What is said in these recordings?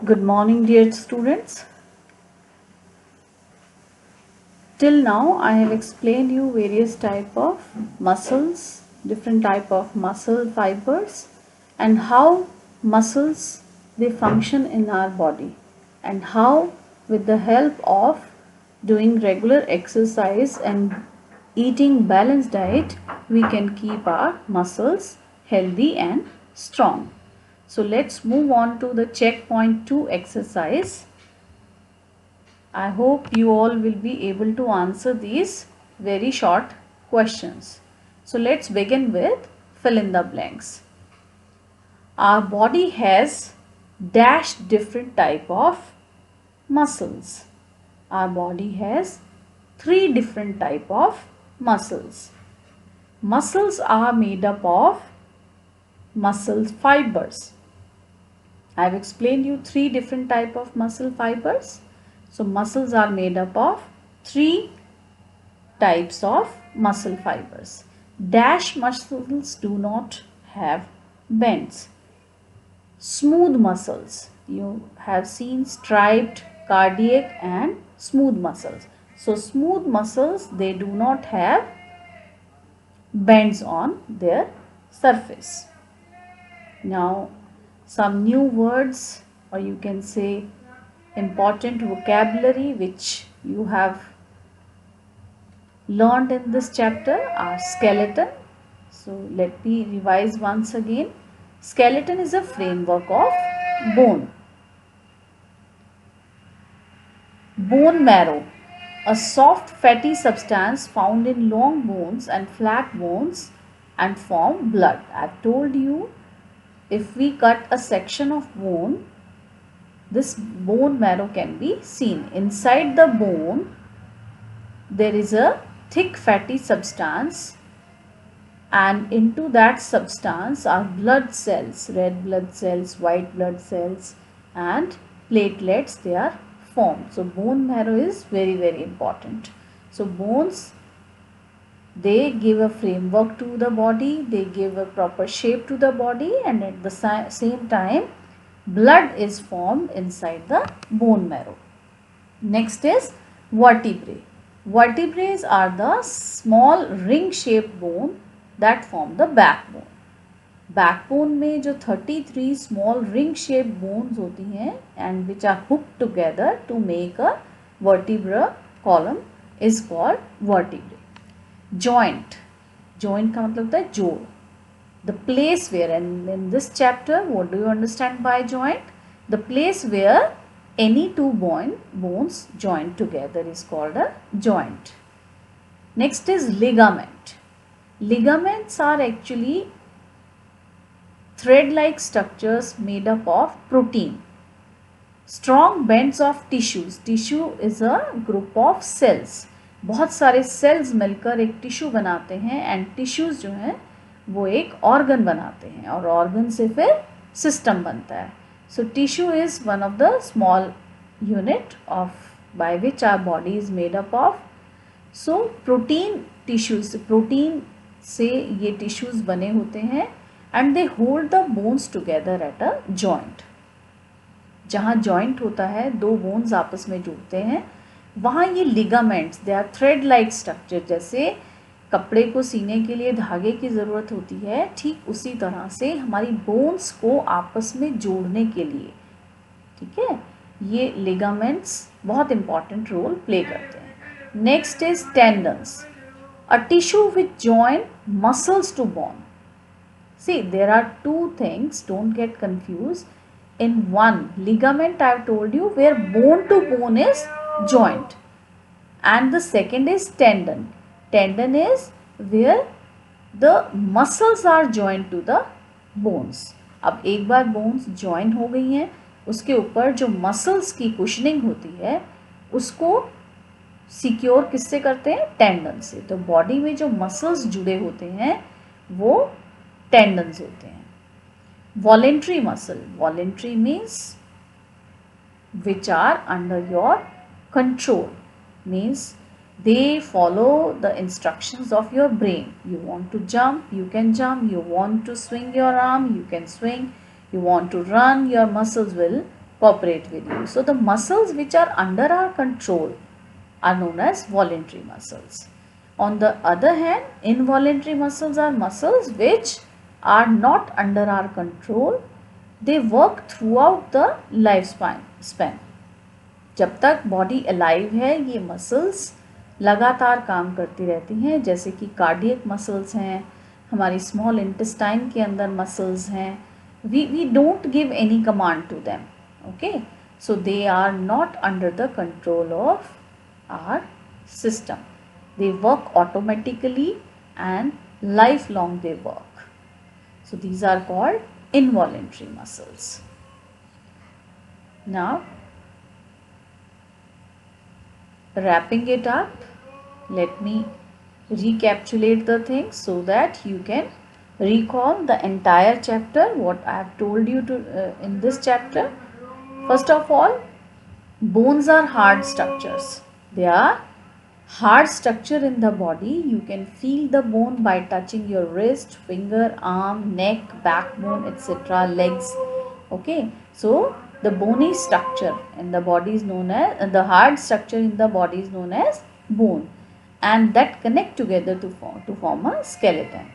Good morning, dear students. Till now, I have explained you various type of muscles, different type of muscle fibers, and how muscles they function in our body, and how with the help of doing regular exercise and eating balanced diet, we can keep our muscles healthy and strong. So let's move on to the checkpoint 2 exercise. I hope you all will be able to answer these very short questions. So let's begin with fill in the blanks. Our body has dash different type of muscles. Our body has 3 different type of muscles. Muscles are made up of muscle fibers. I have explained you 3 different type of muscle fibers. So muscles are made up of 3 types of muscle fibers. Dash muscles do not have bends. Smooth muscles, you have seen striped, cardiac and smooth muscles. So smooth muscles, they do not have bends on their surface. Now some new words, or you can say important vocabulary which you have learned in this chapter are skeleton. So let me revise once again. Skeleton is a framework of bone. Bone marrow, a soft fatty substance found in long bones and flat bones and form blood. I have told you, if we cut a section of bone, this bone marrow can be seen. Inside the bone, there is a thick fatty substance, and into that substance are blood cells, red blood cells, white blood cells and platelets, they are formed. So bone marrow is very important. So bones, they give a framework to the body, they give a proper shape to the body, and at the same time blood is formed inside the bone marrow. Next is vertebrae. Vertebrae are the small ring shaped bone that form the backbone. Backbone में जो 33 small ring shaped bones होती हैं and which are hooked together to make a vertebral column is called vertebrae. Joint. Joint का मतलब होता है जोड़. The place where, and in this chapter what do you understand by joint? The place where any two bones joined together is called a joint. Next is ligament. Ligaments are actually thread-like structures made up of protein. Strong bands of tissues. Tissue is a group of cells. बहुत सारे cells मिलकर एक tissue बनाते हैं and tissues जो हैं वो एक organ बनाते हैं और organ से फिर system बनता है. So tissue is one of the small unit of by which our body is made up of. So protein tissues, protein से ये tissues बने होते हैं and they hold the bones together at a joint. जहाँ joint होता है, दो bones आपस में जुड़ते हैं, वहाँ ये ligaments, they are thread like structure. जैसे कपड़े को सीने के लिए धागे की ज़रूरत होती है, ठीक उसी तरह से हमारी बोन्स को आपस में जोड़ने के लिए, ठीक है, ये लिगामेंट्स बहुत इंपॉर्टेंट रोल प्ले करते हैं. Next is tendons, a tissue which join muscles to bone. See there are two things, don't get confuse. In one ligament I have told you where bone to bone is joined, and the second is tendon. Tendon is where the muscles are joined to the bones. अब एक बार bones join हो गई हैं, उसके ऊपर जो muscles की cushioning होती है उसको secure किससे करते हैं? tendon से. तो body में जो muscles जुड़े होते हैं वो tendons होते हैं. Voluntary muscle. Voluntary means which are under your control, means they follow the instructions of your brain. You want to jump, you can jump. You want to swing your arm, you can swing. You want to run, your muscles will cooperate with you. So the muscles which are under our control are known as voluntary muscles. On the other hand, involuntary muscles are muscles which are not under our control. They work throughout the lifespan. जब तक body alive है ये muscles लगातार काम करती रहती हैं, जैसे कि कार्डियक मसल्स हैं, हमारी स्मॉल इंटेस्टाइन के अंदर मसल्स हैं. We don't give any command to them. Okay, so they are not under the control of our system. They work automatically and lifelong they work. So these are called involuntary muscles. Now wrapping it up, let me recapitulate the things so that you can recall the entire chapter, what I have told you to in this chapter. First of all, bones are hard structures. They are hard structure in the body. You can feel the bone by touching your wrist, finger, arm, neck, backbone, etc., legs. Okay, so the bony structure in the body is known as the hard structure in the body is known as bone, and that connect together to form a skeleton.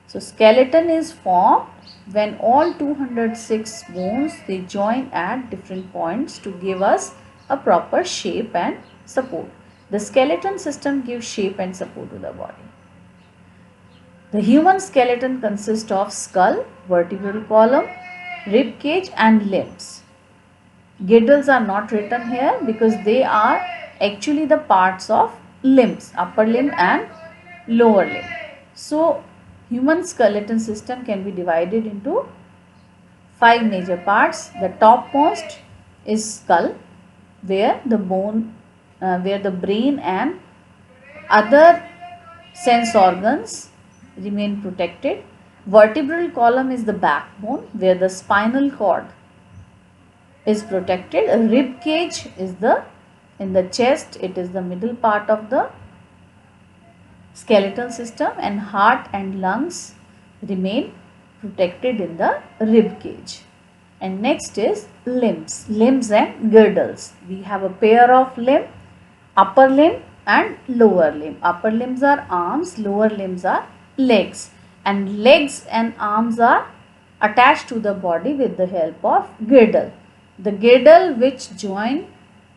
So skeleton is formed when all 206 bones they join at different points to give us a proper shape and support. The skeleton system gives shape and support to the body. The human skeleton consists of skull, vertebral column, rib cage and limbs. Girdles are not written here because they are actually the parts of limbs, upper limb and lower limb. So human skeleton system can be divided into 5 major parts. The topmost is skull, where the brain and other sense organs remain protected. Vertebral column is the backbone, where the spinal cord is protected. A rib cage is in the chest. It is the middle part of the skeletal system, and heart and lungs remain protected in the rib cage. And next is limbs and girdles. We have a pair of limb, upper limb and lower limb. Upper limbs are arms, lower limbs are legs, and legs and arms are attached to the body with the help of girdle. The girdle which join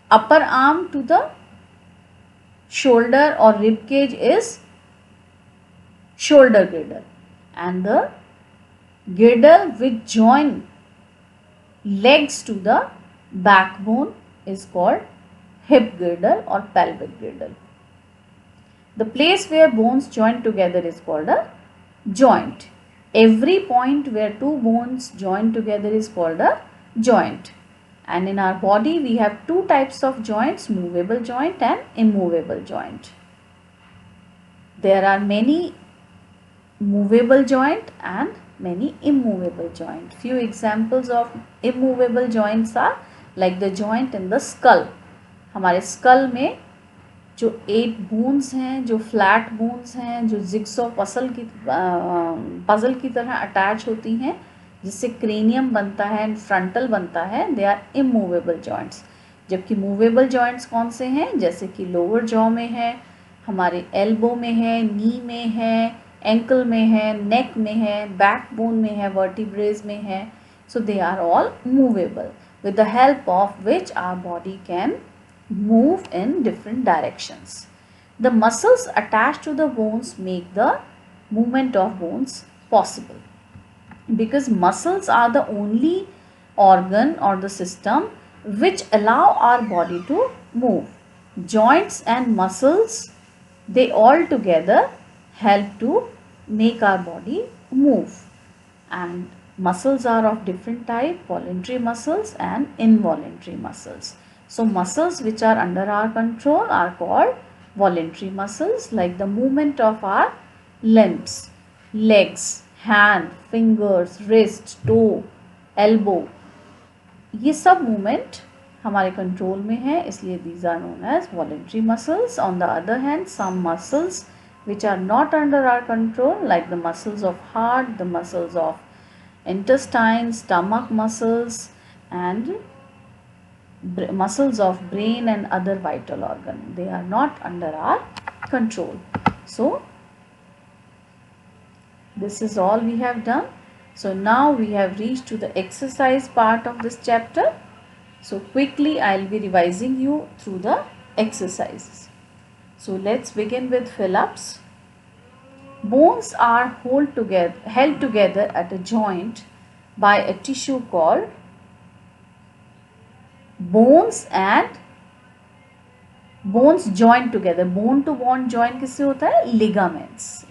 upper arm to the shoulder or rib cage is shoulder girdle, and the girdle which join legs to the backbone is called hip girdle or pelvic girdle. The place where bones join together is called a joint. Every point where two bones join together is called a joint. And in our body we have two types of joints, movable joint and immovable joint. There are many movable joint and many immovable joint. Few examples of immovable joints are like the joint in the skull. हमारे school में जो 8 bones हैं, जो flat bones हैं, जो jigsaw puzzle की तरह attach होती हैं, जिससे क्रेनियम बनता है एंड फ्रंटल बनता है, दे आर इमूवेबल जॉइंट्स. जबकि मूवेबल जॉइंट्स कौन से हैं, जैसे कि लोअर जॉ में है, हमारे एल्बो में है, नी में है, एंकल में है, नेक में है, बैक बोन में है, वर्टिब्रेज में है. So they are all movable with the help of which our body can move in different directions. The muscles attached to the bones make the movement of bones possible, because muscles are the only organ or the system which allow our body to move. Joints and muscles, they all together help to make our body move. And muscles are of different type, voluntary muscles and involuntary muscles. So muscles which are under our control are called voluntary muscles, like the movement of our limbs, legs, hand, fingers, wrist, toe, elbow. ये सब movement हमारे control में है, इसलिए these are known as voluntary muscles. On the other hand, some muscles which are not under our control, like the muscles of heart, the muscles of intestine, stomach muscles and muscles of brain and other vital organ. They are not under our control. So this is all we have done. So now we have reached to the exercise part of this chapter. So quickly I'll be revising you through the exercises. So let's begin with fill-ups. Bones are held together at a joint by a tissue called bones, and bones joined together. Bone to bone joint किससे होता है? Ligaments.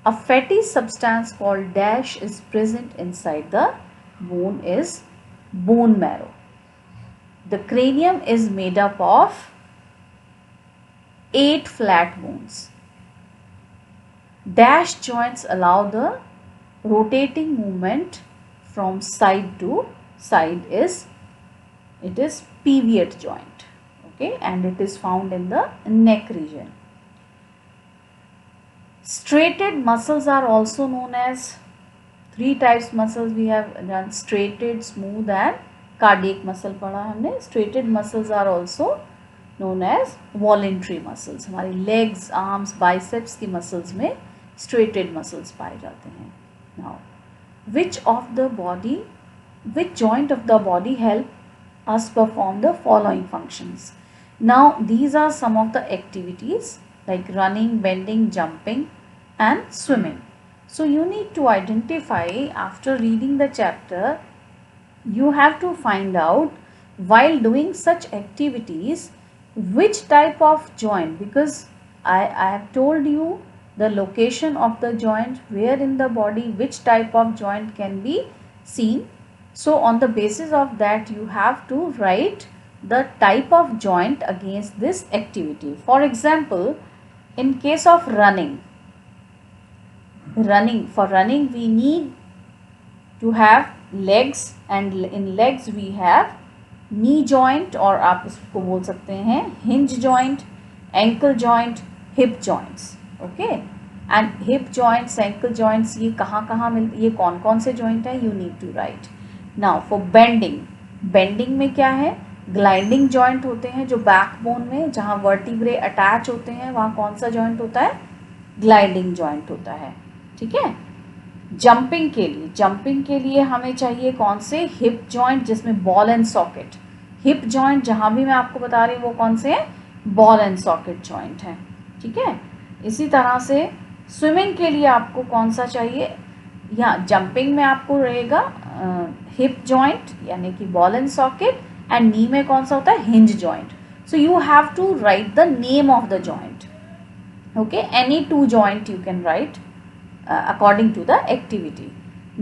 A fatty substance called dash is present inside the bone is bone marrow. The cranium is made up of 8 flat bones. Dash joints allow the rotating movement from side to side. It is pivot joint, okay, and it is found in the neck region. Striated muscles are also known as 3 types muscles we have done: striated, smooth and cardiac muscle पढ़ा हमने. Striated muscles are also known as voluntary muscles. हमारी legs, arms, biceps की muscles में striated muscles पाए जाते हैं. Now, which joint of the body help us perform the following functions? Now, these are some of the activities like running, bending, jumping and swimming. So, you need to identify, after reading the chapter, you have to find out while doing such activities which type of joint, because I have told you the location of the joint, where in the body which type of joint can be seen. So on the basis of that you have to write the type of joint against this activity. For example, in case of running, for running we need to have legs, and in legs we have knee joint, और आप इसको बोल सकते हैं hinge joint, ankle joint, hip joints. Okay, and hip joints, ankle joints, ये कहाँ मिलते, ये कौन कौन से जॉइंट है, you need to write. Now for bending, bending में क्या है, ग्लाइडिंग जॉइंट होते हैं जो बैकबोन में, जहाँ वर्टिब्रे अटैच होते हैं वहाँ कौन सा जॉइंट होता है, ग्लाइडिंग जॉइंट होता है. ठीक है. जंपिंग के लिए हमें चाहिए कौन से, हिप जॉइंट जिसमें ball and socket. Hip joint जहाँ भी मैं आपको बता रही हूँ वो कौन से हैं, बॉल एंड सॉकेट जॉइंट हैं. ठीक है. इसी तरह से स्विमिंग के लिए आपको कौन सा चाहिए, यहाँ जंपिंग में आपको रहेगा हिप जॉइंट यानी कि ball and socket, and knee में कौन सा होता है, hinge joint. So you have to write the name of the joint. Okay, any 2 joint you can write according to the activity.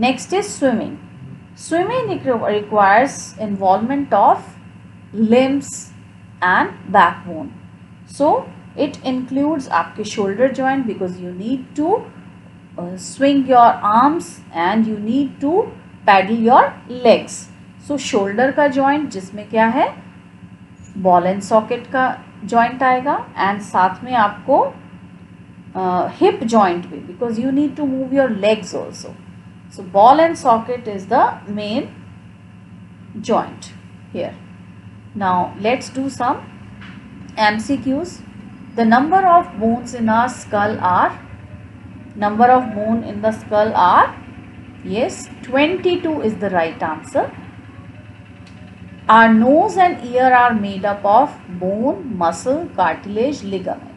Next is swimming. Swimming requires involvement of limbs and backbone. So it includes आपके shoulder joint because you need to swing your arms and you need to paddle your legs. So shoulder का joint जिसमें क्या है, ball and socket का joint आएगा, and साथ में आपको hip joint भी, because you need to move your legs also. So ball and socket is the main joint here. Now let's do some MCQs. The number of bones in our skull are, number of bone in the skull are, yes, 22 is the right answer. Our nose and ear are made up of bone, muscle, cartilage, ligament.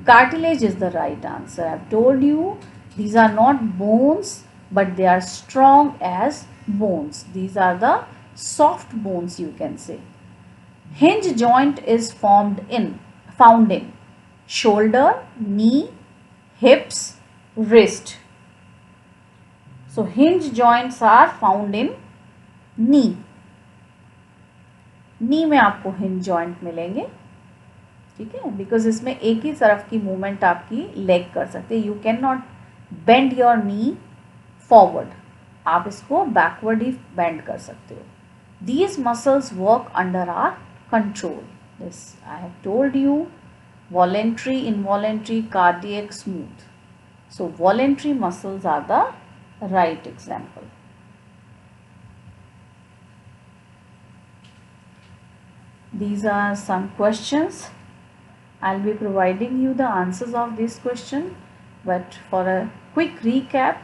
Cartilage is the right answer. I have told you these are not bones but they are strong as bones. These are the soft bones you can say. Hinge joint is found in shoulder, knee, hips, wrist. So hinge joints are found in knee. knee में आपको hinge joint मिलेंगे. ठीक है, because इसमें एक ही तरफ की movement आपकी लेग कर सकते हैं. You can not bend your knee forward, आप इसको बैकवर्ड ही बेंड कर सकते हो. These muscles work under our control. This I have told you, voluntary, involuntary, cardiac, smooth. So voluntary muscles are the right example. these are some questions. I'll be providing you the answers of this question, but for a quick recap,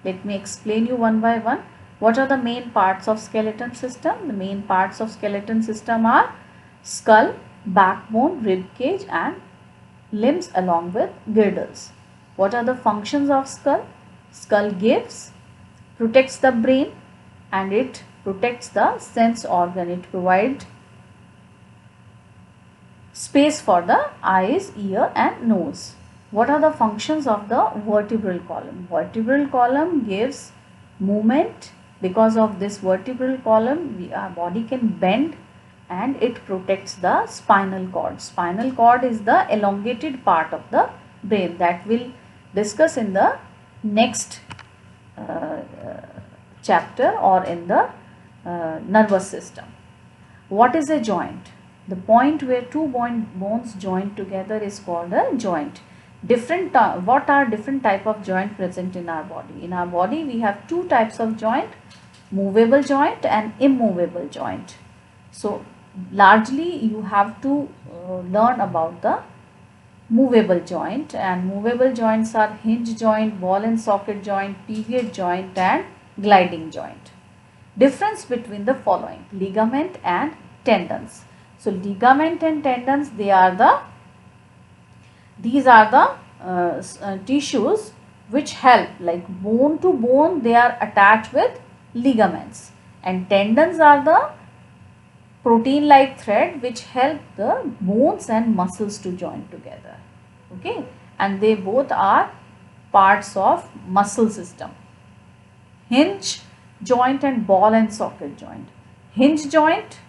let me explain you one by one. What are the main parts of skeleton system? The main parts of skeleton system are skull, backbone, rib cage and limbs along with girdles. What are the functions of skull? Skull gives, protects the brain and it protects the sense organ. It provides space for the eyes, ear and nose. What are the functions of the vertebral column? Vertebral column gives movement. Because of this vertebral column, our body can bend and it protects the spinal cord. Spinal cord is the elongated part of the brain that we'll discuss in the next chapter or in the nervous system. What is a joint? The point where two bones join together is called a joint. What are different type of joint present in our body? In our body we have two types of joint, movable joint and immovable joint. So largely you have to learn about the movable joint, and movable joints are hinge joint, ball and socket joint, pivot joint and gliding joint. Difference between the following: ligament and tendons. So ligament and tendons, these are the tissues which help, like bone to bone they are attached with ligaments, and tendons are the protein like thread which help the bones and muscles to join together. Okay, and they both are parts of muscle system. Hinge joint and ball and socket joint. Hinge joint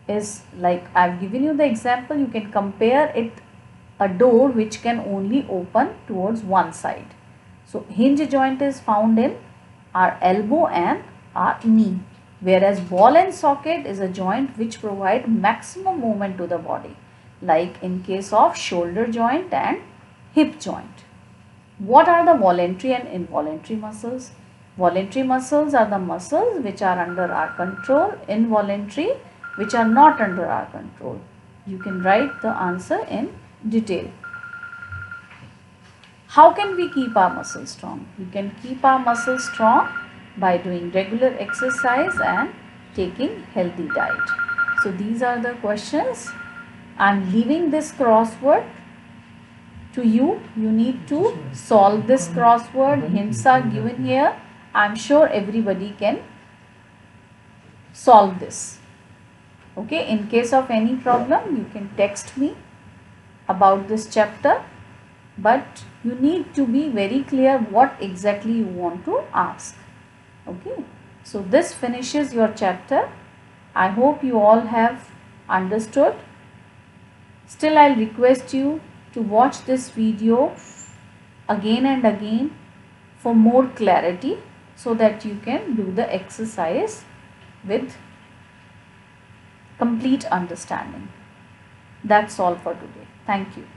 is like I've given you the example. You can compare it a door which can only open towards one side. So hinge joint is found in our elbow and our knee, whereas ball and socket is a joint which provide maximum movement to the body, like in case of shoulder joint and hip joint. What are the voluntary and involuntary muscles? Voluntary muscles are the muscles which are under our control, involuntary which are not under our control. You can write the answer in detail. How can we keep our muscles strong? We can keep our muscles strong by doing regular exercise and taking healthy diet. So these are the questions. I am leaving this crossword to you. You need to solve this crossword. Hints are given here. I am sure everybody can solve this. Okay, in case of any problem, you can text me about this chapter, but you need to be very clear what exactly you want to ask. Okay, so this finishes your chapter. I hope you all have understood. Still, I'll request you to watch this video again and again for more clarity, so that you can do the exercise with complete understanding. That's all for today. Thank you.